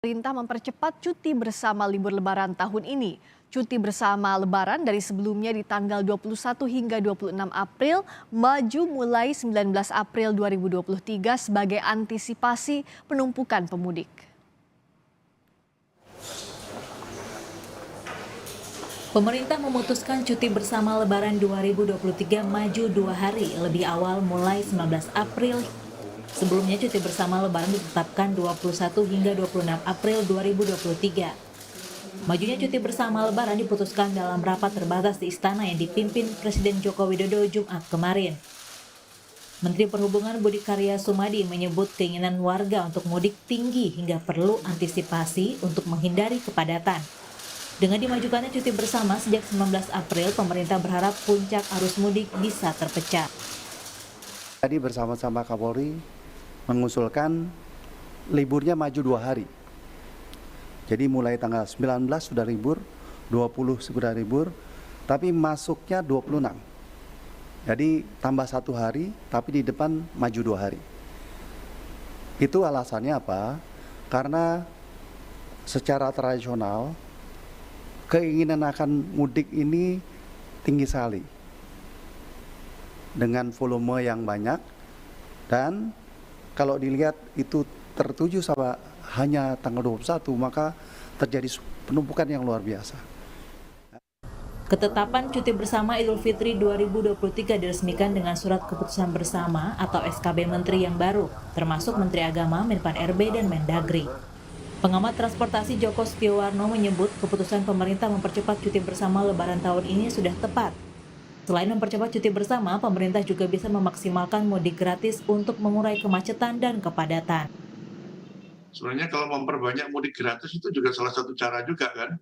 Pemerintah mempercepat cuti bersama libur lebaran tahun ini. Cuti bersama lebaran dari sebelumnya di tanggal 21 hingga 26 April maju mulai 19 April 2023 sebagai antisipasi penumpukan pemudik. Pemerintah memutuskan cuti bersama Lebaran 2023 maju 2 hari lebih awal mulai 19 April. Sebelumnya cuti bersama Lebaran ditetapkan 21 hingga 26 April 2023. Majunya cuti bersama Lebaran diputuskan dalam rapat terbatas di Istana yang dipimpin Presiden Joko Widodo Jumat kemarin. Menteri Perhubungan Budi Karya Sumadi menyebut keinginan warga untuk mudik tinggi hingga perlu antisipasi untuk menghindari kepadatan. Dengan dimajukannya cuti bersama sejak 19 April, pemerintah berharap puncak arus mudik bisa terpecah. Tadi bersama-sama Kapolri mengusulkan liburnya maju 2 hari. Jadi mulai tanggal 19 sudah libur, 20 sudah libur, tapi masuknya 26. Jadi tambah 1 hari, tapi di depan maju 2 hari. Itu alasannya apa? Karena secara tradisional, keinginan akan mudik ini tinggi sekali. Dengan volume yang banyak, dan kalau dilihat itu tertuju sama hanya tanggal 21, maka terjadi penumpukan yang luar biasa. Ketetapan cuti bersama Idul Fitri 2023 diresmikan dengan surat keputusan bersama atau SKB Menteri yang baru, termasuk Menteri Agama, Menpan RB, dan Mendagri. Pengamat transportasi Joko Setiawarno menyebut keputusan pemerintah mempercepat cuti bersama Lebaran tahun ini sudah tepat. Selain mempercepat cuti bersama, pemerintah juga bisa memaksimalkan mudik gratis untuk mengurai kemacetan dan kepadatan. Sebenarnya kalau memperbanyak mudik gratis itu juga salah satu cara juga kan.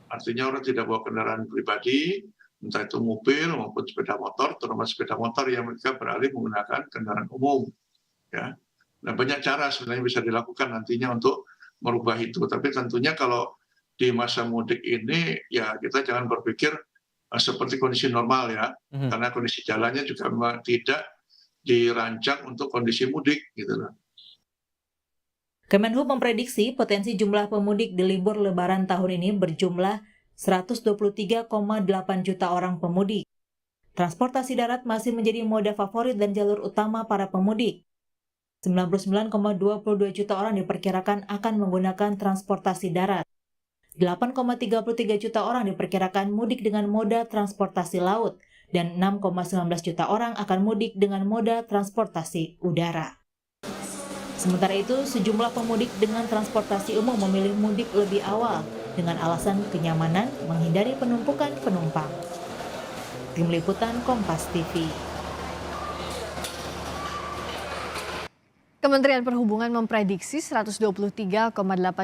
Artinya orang tidak bawa kendaraan pribadi, entah itu mobil maupun sepeda motor, terutama sepeda motor yang mereka beralih menggunakan kendaraan umum. Ya. Nah, banyak cara sebenarnya bisa dilakukan nantinya untuk merubah itu. Tapi tentunya kalau di masa mudik ini ya kita jangan berpikir seperti kondisi normal ya, karena kondisi jalannya juga memang tidak dirancang untuk kondisi mudik gitu loh. Kemenhub memprediksi potensi jumlah pemudik di libur Lebaran tahun ini berjumlah 123,8 juta orang pemudik. Transportasi darat masih menjadi moda favorit dan jalur utama para pemudik. 99,22 juta orang diperkirakan akan menggunakan transportasi darat. 8,33 juta orang diperkirakan mudik dengan moda transportasi laut, dan 6,19 juta orang akan mudik dengan moda transportasi udara. Sementara itu, sejumlah pemudik dengan transportasi umum memilih mudik lebih awal dengan alasan kenyamanan menghindari penumpukan penumpang. Tim Liputan Kompas TV. Kementerian Perhubungan memprediksi 123,8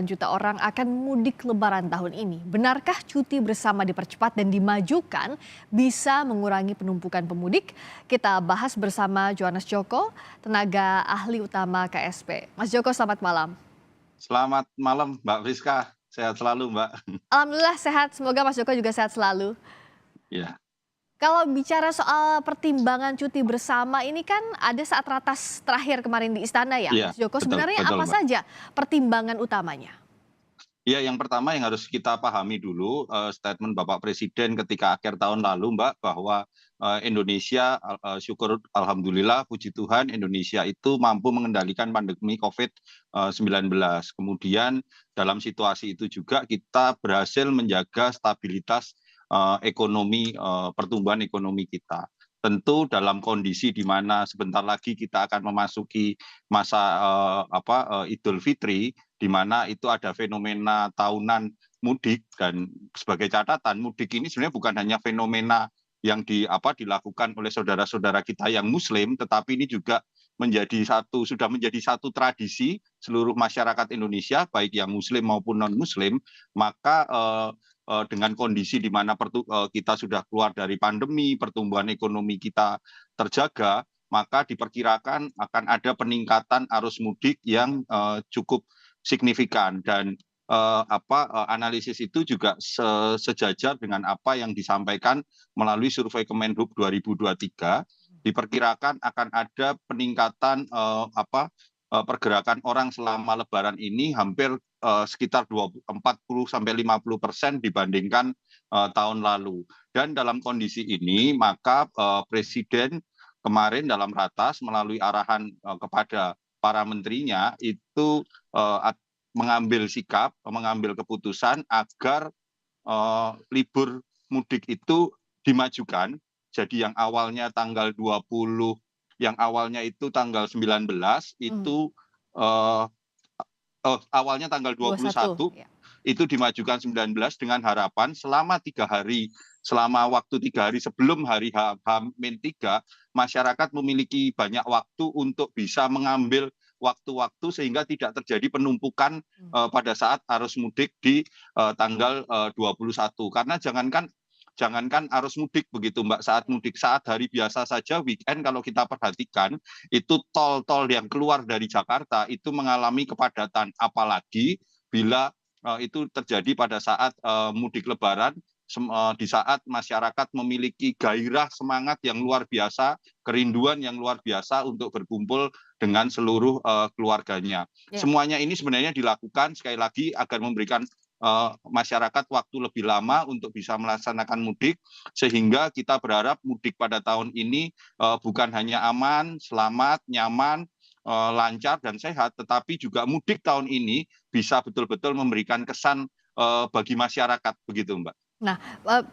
juta orang akan mudik Lebaran tahun ini. Benarkah cuti bersama dipercepat dan dimajukan bisa mengurangi penumpukan pemudik? Kita bahas bersama Johannes Joko, tenaga ahli utama KSP. Mas Joko, selamat malam. Selamat malam Mbak Friska, sehat selalu Mbak. Alhamdulillah sehat, semoga Mas Joko juga sehat selalu. Ya. Kalau bicara soal pertimbangan cuti bersama ini kan ada saat ratas terakhir kemarin di Istana ya, Iya, Mas Joko. betul, Sebenarnya betul, apa Mbak. saja pertimbangan utamanya? Ya, yang pertama yang harus kita pahami dulu statement Bapak Presiden ketika akhir tahun lalu Mbak, bahwa Indonesia syukur alhamdulillah puji Tuhan Indonesia itu mampu mengendalikan pandemi COVID-19. Kemudian dalam situasi itu juga kita berhasil menjaga stabilitas ekonomi, pertumbuhan ekonomi kita. Tentu dalam kondisi di mana sebentar lagi kita akan memasuki masa Idul Fitri, di mana itu ada fenomena tahunan mudik, dan sebagai catatan mudik ini sebenarnya bukan hanya fenomena yang dilakukan oleh saudara-saudara kita yang Muslim, tetapi ini juga sudah menjadi satu tradisi seluruh masyarakat Indonesia, baik yang Muslim maupun non Muslim. Maka dengan kondisi di mana kita sudah keluar dari pandemi, pertumbuhan ekonomi kita terjaga, maka diperkirakan akan ada peningkatan arus mudik yang cukup signifikan, dan analisis itu juga sejajar dengan apa yang disampaikan melalui survei Kemenhub 2023. Diperkirakan akan ada peningkatan pergerakan orang selama Lebaran ini hampir sekitar 40-50% dibandingkan tahun lalu. Dan dalam kondisi ini maka Presiden kemarin dalam ratas melalui arahan kepada para menterinya itu mengambil sikap, mengambil keputusan agar libur mudik itu dimajukan. Jadi yang awalnya tanggal 20, yang awalnya itu tanggal 19 itu awalnya tanggal 21 ya. itu dimajukan 19 dengan harapan selama 3 hari, selama waktu 3 hari sebelum hari H-3, masyarakat memiliki banyak waktu untuk bisa mengambil waktu-waktu sehingga tidak terjadi penumpukan pada saat arus mudik di tanggal 21. Karena jangankan arus mudik begitu Mbak, saat mudik, saat hari biasa saja weekend kalau kita perhatikan itu tol-tol yang keluar dari Jakarta itu mengalami kepadatan, apalagi bila itu terjadi pada saat mudik Lebaran, di saat masyarakat memiliki gairah semangat yang luar biasa, kerinduan yang luar biasa untuk berkumpul dengan seluruh keluarganya. Ya. Semuanya ini sebenarnya dilakukan sekali lagi agar memberikan masyarakat waktu lebih lama untuk bisa melaksanakan mudik, sehingga kita berharap mudik pada tahun ini bukan hanya aman, selamat, nyaman, lancar dan sehat, tetapi juga mudik tahun ini bisa betul-betul memberikan kesan bagi masyarakat, begitu Mbak. Nah,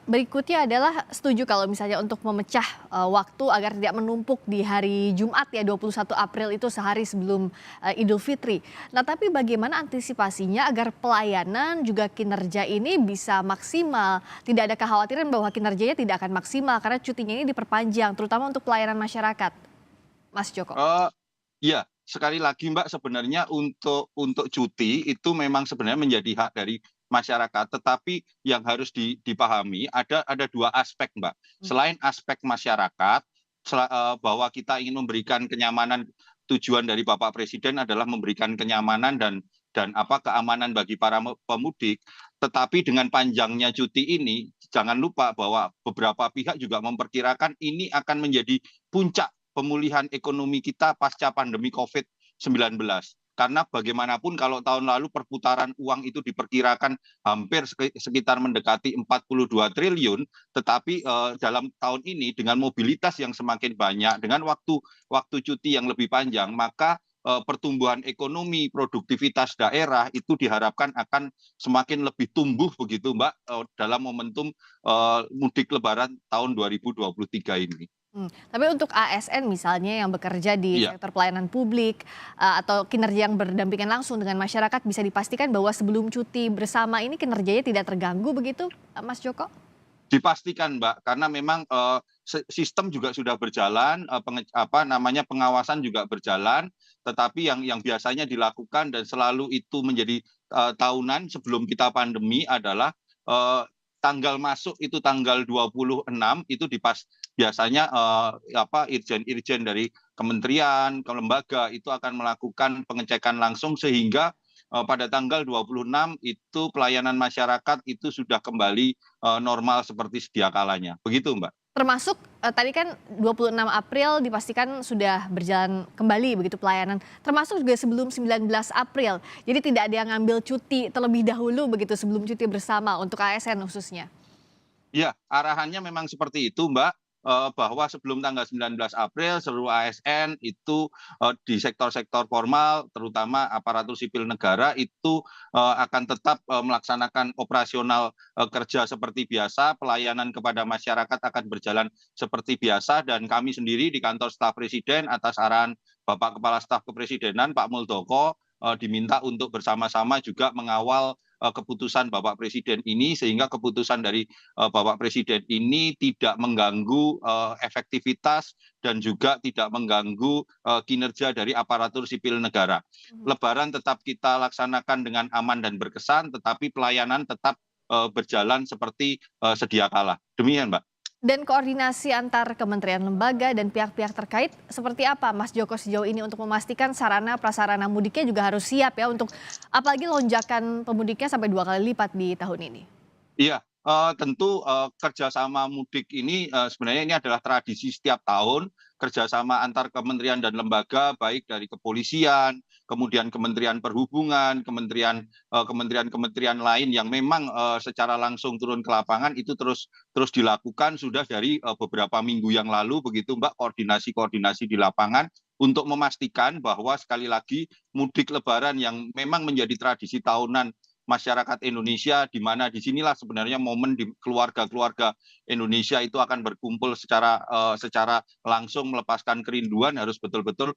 berikutnya adalah setuju kalau misalnya untuk memecah waktu agar tidak menumpuk di hari Jumat ya 21 April itu sehari sebelum Idul Fitri. Nah, tapi bagaimana antisipasinya agar pelayanan juga kinerja ini bisa maksimal? Tidak ada kekhawatiran bahwa kinerjanya tidak akan maksimal karena cutinya ini diperpanjang, terutama untuk pelayanan masyarakat. Mas Joko. Ya, sekali lagi Mbak, sebenarnya untuk cuti itu memang sebenarnya menjadi hak dari masyarakat, tetapi yang harus dipahami ada dua aspek Mbak. Selain aspek masyarakat, bahwa kita ingin memberikan kenyamanan, tujuan dari Bapak Presiden adalah memberikan kenyamanan dan keamanan bagi para pemudik, tetapi dengan panjangnya cuti ini, jangan lupa bahwa beberapa pihak juga memperkirakan ini akan menjadi puncak pemulihan ekonomi kita pasca pandemi COVID-19. Karena bagaimanapun kalau tahun lalu perputaran uang itu diperkirakan hampir sekitar mendekati 42 triliun, tetapi dalam tahun ini dengan mobilitas yang semakin banyak, dengan waktu cuti yang lebih panjang, maka pertumbuhan ekonomi, produktivitas daerah itu diharapkan akan semakin lebih tumbuh begitu Mbak dalam momentum mudik Lebaran tahun 2023 ini. Tapi untuk ASN misalnya yang bekerja di sektor pelayanan publik atau kinerja yang berdampingan langsung dengan masyarakat, bisa dipastikan bahwa sebelum cuti bersama ini kinerjanya tidak terganggu begitu, Mas Joko? Dipastikan Mbak, karena memang sistem juga sudah berjalan, pengawasan juga berjalan, tetapi yang biasanya dilakukan dan selalu itu menjadi tahunan sebelum kita pandemi adalah tanggal masuk itu tanggal 26 itu biasanya irjen-irjen dari kementerian, ke lembaga itu akan melakukan pengecekan langsung sehingga pada tanggal 26 itu pelayanan masyarakat itu sudah kembali normal seperti sedia kalanya. Begitu Mbak. Termasuk tadi kan 26 April dipastikan sudah berjalan kembali begitu pelayanan. Termasuk juga sebelum 19 April. Jadi tidak ada yang ngambil cuti terlebih dahulu begitu sebelum cuti bersama untuk ASN khususnya. Ya, arahannya memang seperti itu Mbak. Bahwa sebelum tanggal 19 April seluruh ASN itu di sektor-sektor formal terutama aparatur sipil negara itu akan tetap melaksanakan operasional kerja seperti biasa, pelayanan kepada masyarakat akan berjalan seperti biasa, dan kami sendiri di kantor staf Presiden atas arahan Bapak Kepala Staf Kepresidenan Pak Muldoko diminta untuk bersama-sama juga mengawal keputusan Bapak Presiden ini sehingga keputusan dari Bapak Presiden ini tidak mengganggu efektivitas dan juga tidak mengganggu kinerja dari aparatur sipil negara. Lebaran tetap kita laksanakan dengan aman dan berkesan, tetapi pelayanan tetap berjalan seperti sedia kala. Demikian Mbak. Dan koordinasi antar kementerian lembaga dan pihak-pihak terkait seperti apa Mas Joko sejauh ini untuk memastikan sarana prasarana mudiknya juga harus siap ya untuk apalagi lonjakan pemudiknya sampai 2 kali lipat di tahun ini? Iya, tentu kerjasama mudik ini sebenarnya ini adalah tradisi setiap tahun, kerjasama antar kementerian dan lembaga baik dari kepolisian, kemudian Kementerian Perhubungan, kementerian lain yang memang secara langsung turun ke lapangan itu terus dilakukan sudah dari beberapa minggu yang lalu begitu Mbak, koordinasi di lapangan untuk memastikan bahwa sekali lagi mudik lebaran yang memang menjadi tradisi tahunan masyarakat Indonesia, di mana disinilah sebenarnya momen di keluarga-keluarga Indonesia itu akan berkumpul secara langsung, melepaskan kerinduan, harus betul-betul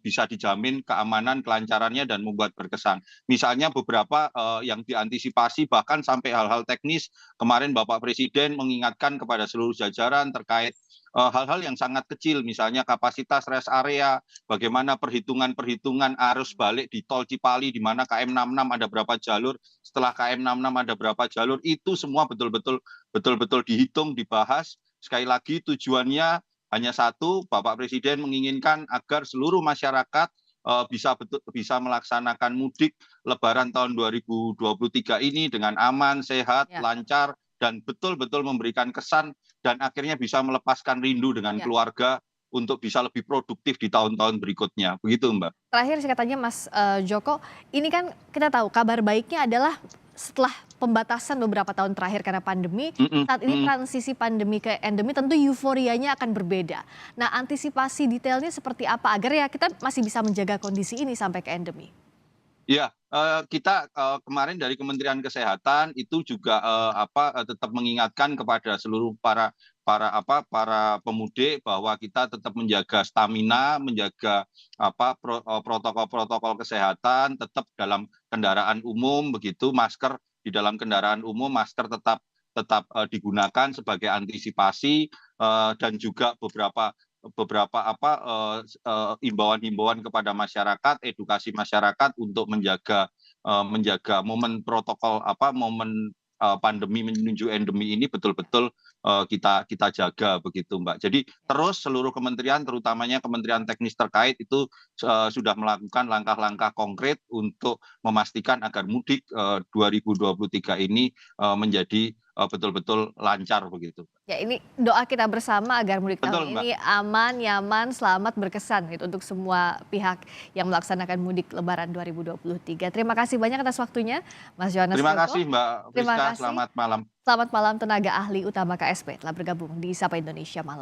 bisa dijamin keamanan, kelancarannya dan membuat berkesan. Misalnya beberapa yang diantisipasi bahkan sampai hal-hal teknis, kemarin Bapak Presiden mengingatkan kepada seluruh jajaran terkait hal-hal yang sangat kecil, misalnya kapasitas rest area, bagaimana perhitungan arus balik di tol Cipali, di mana KM 66 ada berapa jalur, setelah KM 66 ada berapa jalur, itu semua betul-betul dihitung, dibahas. Sekali lagi tujuannya hanya satu, Bapak Presiden menginginkan agar seluruh masyarakat bisa melaksanakan mudik Lebaran tahun 2023 ini dengan aman, sehat, lancar, dan betul-betul memberikan kesan dan akhirnya bisa melepaskan rindu dengan keluarga untuk bisa lebih produktif di tahun-tahun berikutnya. Begitu Mbak. Terakhir singkatannya Mas Joko, ini kan kita tahu kabar baiknya adalah setelah pembatasan beberapa tahun terakhir karena pandemi, saat ini transisi pandemi ke endemi tentu euforianya akan berbeda. Nah, antisipasi detailnya seperti apa agar ya kita masih bisa menjaga kondisi ini sampai ke endemi? Ya, kita kemarin dari Kementerian Kesehatan itu juga tetap mengingatkan kepada seluruh para pemudik bahwa kita tetap menjaga stamina, menjaga protokol-protokol kesehatan, tetap dalam kendaraan umum begitu, masker di dalam kendaraan umum, masker tetap digunakan sebagai antisipasi dan juga beberapa himbauan kepada masyarakat, edukasi masyarakat untuk menjaga momen protokol momen pandemi menuju endemi ini betul-betul kita jaga begitu Mbak. Jadi terus seluruh kementerian, terutamanya kementerian teknis terkait itu sudah melakukan langkah-langkah konkret untuk memastikan agar mudik 2023 ini menjadi betul-betul lancar begitu. Ya, ini doa kita bersama agar mudik Betul, tahun ini aman, nyaman, selamat, berkesan gitu untuk semua pihak yang melaksanakan mudik Lebaran 2023. Terima kasih banyak atas waktunya, Mas Yohanes Terima Joko. kasih Mbak Terima Priska, kasih. selamat malam. Selamat malam, tenaga ahli utama KSP telah bergabung di Sapa Indonesia Malam.